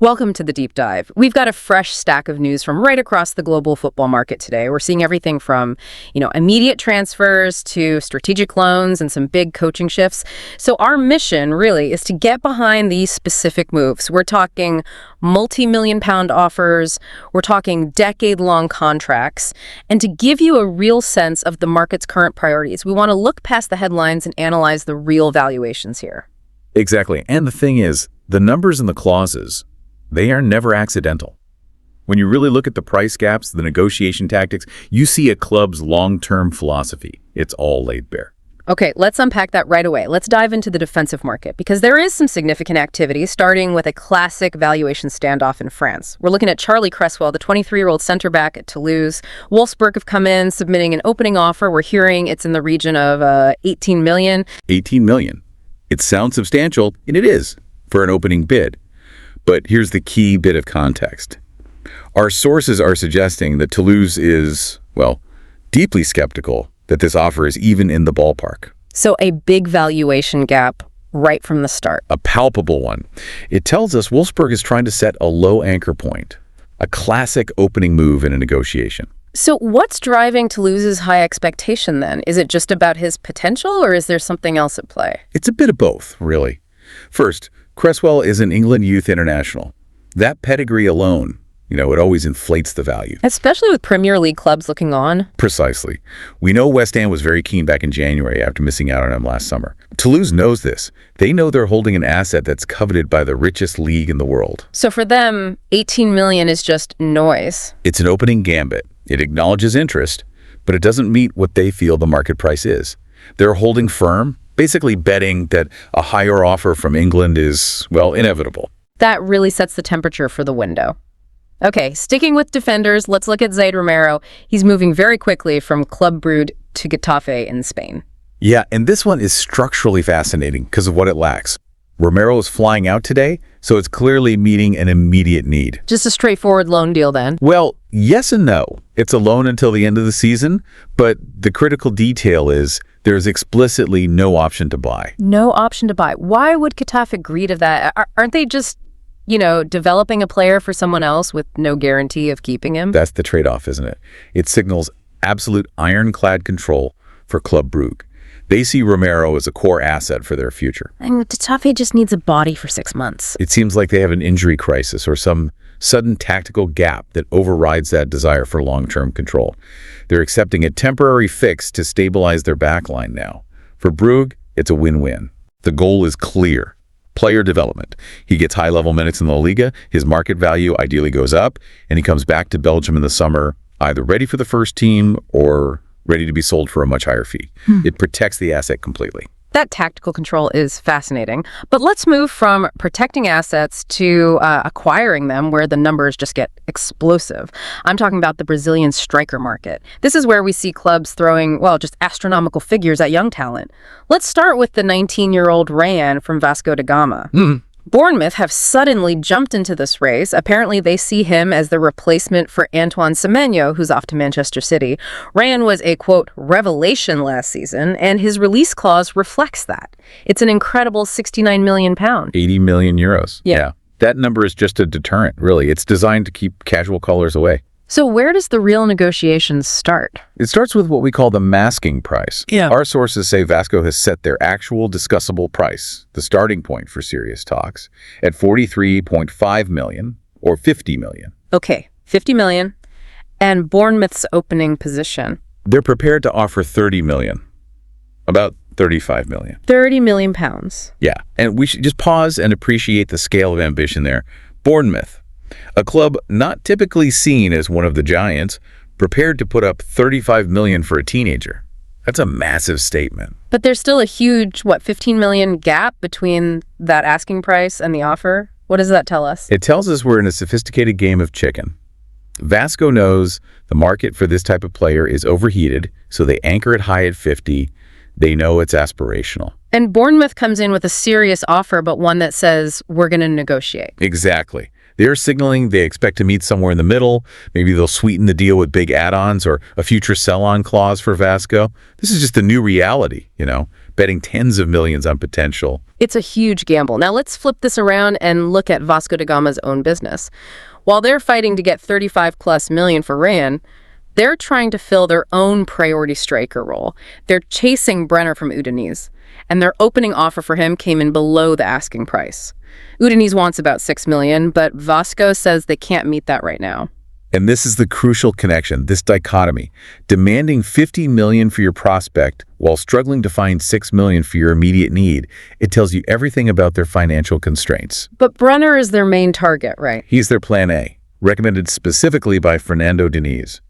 Welcome to the Deep Dive. We've got a fresh stack of news from right across the global football market today. We're seeing everything from, immediate transfers to strategic loans and some big coaching shifts. So our mission really is to get behind these specific moves. We're talking multi-million-pound offers, we're talking decade-long contracts, and to give you a real sense of the market's current priorities, we want to look past the headlines and analyze the real valuations here. Exactly. And the thing is, the numbers and the clauses, they are never accidental. When you really look at the price gaps, the negotiation tactics, you see a club's long-term philosophy. It's all laid bare. Okay, let's unpack that right away. Let's dive into the defensive market because there is some significant activity, starting with a classic valuation standoff in France. We're looking at Charlie Cresswell, the 23-year-old center back at Toulouse. Wolfsburg have come in, submitting an opening offer. We're hearing it's in the region of 18 million. 18 million. It sounds substantial, and it is, for an opening bid. But here's the key bit of context. Our sources are suggesting that Toulouse is, deeply skeptical that this offer is even in the ballpark. So a big valuation gap right from the start. A palpable one. It tells us Wolfsburg is trying to set a low anchor point, a classic opening move in a negotiation. So what's driving Toulouse's high expectation then? Is it just about his potential, or is there something else at play? It's a bit of both, really. First, Cresswell is an England youth international. That pedigree alone, it always inflates the value. Especially with Premier League clubs looking on. Precisely. We know West Ham was very keen back in January after missing out on him last summer. Toulouse knows this. They know they're holding an asset that's coveted by the richest league in the world. So for them, 18 million is just noise. It's an opening gambit. It acknowledges interest, but it doesn't meet what they feel the market price is. They're holding firm, basically betting that a higher offer from England is, inevitable. That really sets the temperature for the window. Okay, sticking with defenders, let's look at Zaid Romero. He's moving very quickly from Club Brugge to Getafe in Spain. Yeah, and this one is structurally fascinating because of what it lacks. Romero is flying out today, so it's clearly meeting an immediate need. Just a straightforward loan deal then? Well, yes and no. It's a loan until the end of the season, but the critical detail is there's explicitly no option to buy. No option to buy. Why would Getafe agree to that? Aren't they just, developing a player for someone else with no guarantee of keeping him? That's the trade-off, isn't it? It signals absolute ironclad control for Club Brugge. They see Romero as a core asset for their future. And Getafe just needs a body for 6 months. It seems like they have an injury crisis or some sudden tactical gap that overrides that desire for long-term control. They're accepting a temporary fix to stabilize their backline now. For Brugge, it's a win-win. The goal is clear. Player development. He gets high-level minutes in La Liga, his market value ideally goes up, and he comes back to Belgium in the summer, either ready for the first team or ready to be sold for a much higher fee. It protects the asset completely. That tactical control is fascinating. But let's move from protecting assets to acquiring them, where the numbers just get explosive. I'm talking about the Brazilian striker market. This is where we see clubs throwing, just astronomical figures at young talent. Let's start with the 19-year-old Ryan from Vasco da Gama. Bournemouth have suddenly jumped into this race. Apparently, they see him as the replacement for Antoine Semenyo, who's off to Manchester City. Ryan was a, quote, revelation last season, and his release clause reflects that. It's an incredible £69 million. 80 million euros. Yeah. That number is just a deterrent, really. It's designed to keep casual callers away. So where does the real negotiations start? It starts with what we call the masking price. Yeah. Our sources say Vasco has set their actual discussable price, the starting point for serious talks, at 43.5 million or 50 million. Okay, 50 million. And Bournemouth's opening position? They're prepared to offer 30 million, about 35 million. 30 million pounds. Yeah, and we should just pause and appreciate the scale of ambition there. Bournemouth, a club not typically seen as one of the giants, prepared to put up 35 million for a teenager. That's a massive statement. But there's still a huge, 15 million gap between that asking price and the offer. What does that tell us? It tells us we're in a sophisticated game of chicken. Vasco knows the market for this type of player is overheated, so they anchor it high at 50. They know it's aspirational. And Bournemouth comes in with a serious offer, but one that says, we're going to negotiate. Exactly. They're signaling they expect to meet somewhere in the middle. Maybe they'll sweeten the deal with big add-ons or a future sell-on clause for Vasco. This is just a new reality, betting tens of millions on potential. It's a huge gamble. Now let's flip this around and look at Vasco da Gama's own business. While they're fighting to get 35+ million for Ryan, they're trying to fill their own priority striker role. They're chasing Brenner from Udinese, and their opening offer for him came in below the asking price. Udinese wants about 6 million, but Vasco says they can't meet that right now. And this is the crucial connection, this dichotomy. Demanding 50 million for your prospect while struggling to find 6 million for your immediate need, it tells you everything about their financial constraints. But Brenner is their main target, right? He's their plan A, recommended specifically by Fernando Diniz.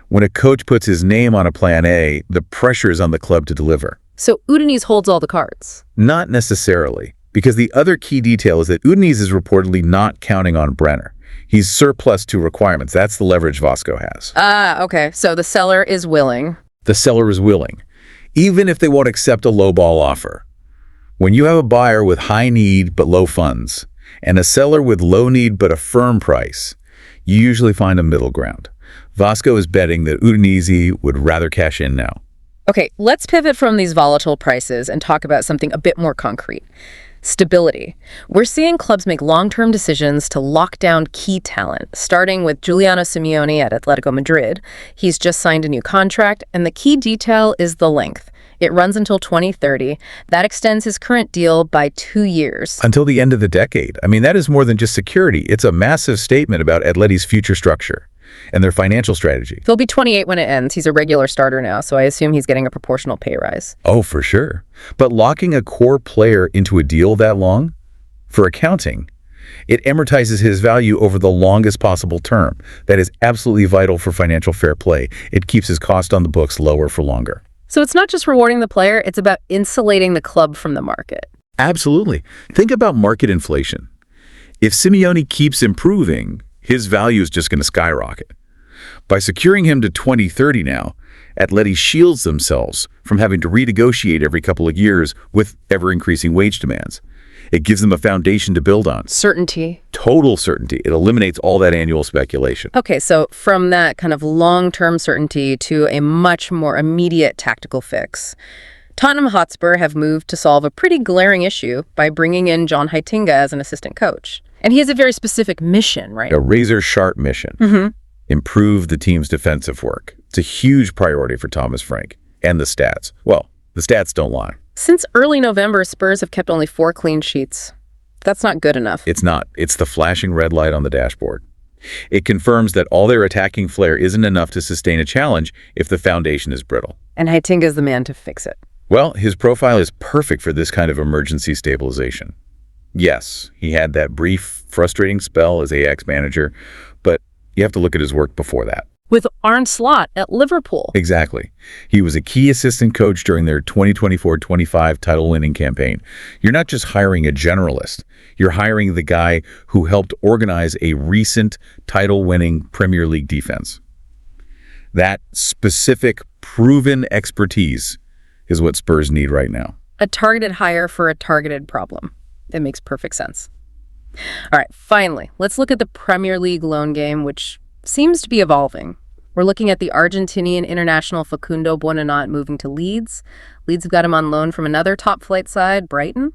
When a coach puts his name on a plan A, the pressure is on the club to deliver. So Udinese holds all the cards? Not necessarily, because the other key detail is that Udinese is reportedly not counting on Brenner. He's surplus to requirements. That's the leverage Vasco has. Okay. So the seller is willing. The seller is willing, even if they won't accept a lowball offer. When you have a buyer with high need but low funds, and a seller with low need but a firm price, you usually find a middle ground. Vasco is betting that Udinese would rather cash in now. Okay, let's pivot from these volatile prices and talk about something a bit more concrete. Stability. We're seeing clubs make long-term decisions to lock down key talent, starting with Giuliano Simeone at Atletico Madrid. He's just signed a new contract, and the key detail is the length. It runs until 2030. That extends his current deal by 2 years. Until the end of the decade. I mean, that is more than just security. It's a massive statement about Atleti's future structure and their financial strategy. He'll be 28 when it ends. He's a regular starter now, so I assume he's getting a proportional pay rise. Oh, for sure. But locking a core player into a deal that long? For accounting, it amortizes his value over the longest possible term. That is absolutely vital for financial fair play. It keeps his cost on the books lower for longer. So it's not just rewarding the player, it's about insulating the club from the market. Absolutely. Think about market inflation. If Simeone keeps improving, his value is just going to skyrocket. By securing him to 2030 now, Atleti shields themselves from having to renegotiate every couple of years with ever-increasing wage demands. It gives them a foundation to build on. Certainty. Total certainty. It eliminates all that annual speculation. Okay, so from that kind of long-term certainty to a much more immediate tactical fix, Tottenham Hotspur have moved to solve a pretty glaring issue by bringing in 𝗕𝗲𝗴𝗂𝗀𝗃 as an assistant coach. And he has a very specific mission, right? A razor-sharp mission. Improve the team's defensive work. It's a huge priority for Thomas Frank. And the stats. Well, the stats don't lie. Since early November, Spurs have kept only 4 clean sheets. That's not good enough. It's not. It's the flashing red light on the dashboard. It confirms that all their attacking flair isn't enough to sustain a challenge if the foundation is brittle. And 𝗕𝗃 is the man to fix it. Well, his profile is perfect for this kind of emergency stabilization. Yes, he had that brief, frustrating spell as Ajax manager, but you have to look at his work before that. With Arne Slot at Liverpool. Exactly. He was a key assistant coach during their 2024-25 title-winning campaign. You're not just hiring a generalist. You're hiring the guy who helped organize a recent title-winning Premier League defense. That specific, proven expertise is what Spurs need right now. A targeted hire for a targeted problem. It makes perfect sense. All right, finally, let's look at the Premier League loan game, which seems to be evolving. We're looking at the Argentinian international Facundo Buonanotte moving to Leeds. Leeds have got him on loan from another top-flight side, Brighton.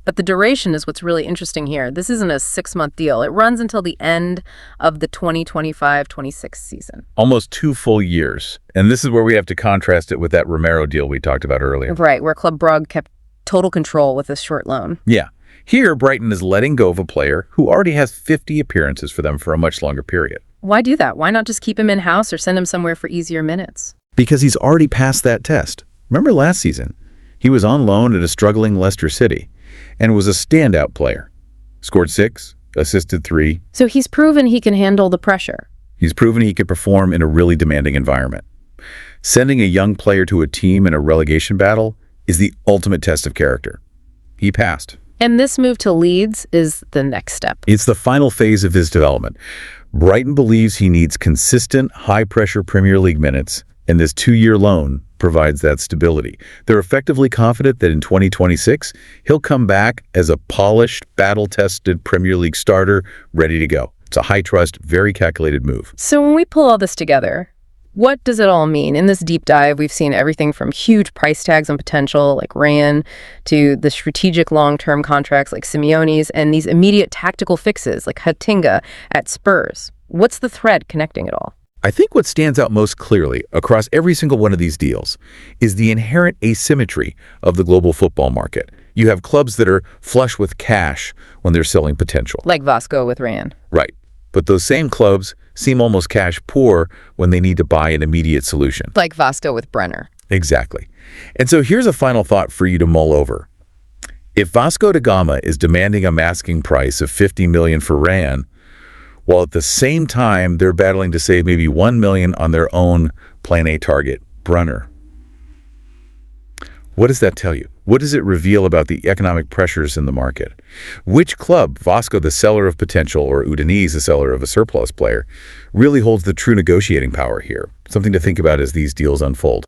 But the duration is what's really interesting here. This isn't a 6-month deal. It runs until the end of the 2025-26 season. Almost 2 full years. And this is where we have to contrast it with that Romero deal we talked about earlier. Right, where Club Brugge kept total control with this short loan. Yeah. Here, Brighton is letting go of a player who already has 50 appearances for them for a much longer period. Why do that? Why not just keep him in-house or send him somewhere for easier minutes? Because he's already passed that test. Remember last season? He was on loan at a struggling Leicester City and was a standout player. Scored 6, assisted 3. So he's proven he can handle the pressure. He's proven he could perform in a really demanding environment. Sending a young player to a team in a relegation battle is the ultimate test of character. He passed. And this move to Leeds is the next step. It's the final phase of his development. Brighton believes he needs consistent, high-pressure Premier League minutes, and this 2-year loan provides that stability. They're effectively confident that in 2026, he'll come back as a polished, battle-tested Premier League starter ready to go. It's a high-trust, very calculated move. So when we pull all this together, What does it all mean? In this deep dive, we've seen everything from huge price tags on potential, like Ryan, to the strategic long-term contracts like Simeone's, and these immediate tactical fixes like 𝗬𝗲𝗺 at Spurs. What's the thread connecting it all? I think what stands out most clearly across every single one of these deals is the inherent asymmetry of the global football market. You have clubs that are flush with cash when they're selling potential. Like Vasco with Ryan. Right. But those same clubs seem almost cash poor when they need to buy an immediate solution. Like Vasco with Brenner. Exactly. And so here's a final thought for you to mull over. If Vasco da Gama is demanding a asking price of $50 million for Ryan, while at the same time they're battling to save maybe $1 million on their own Plan A target, Brenner, what does that tell you? What does it reveal about the economic pressures in the market? Which club, Vasco the seller of potential or Udinese the seller of a surplus player, really holds the true negotiating power here? Something to think about as these deals unfold.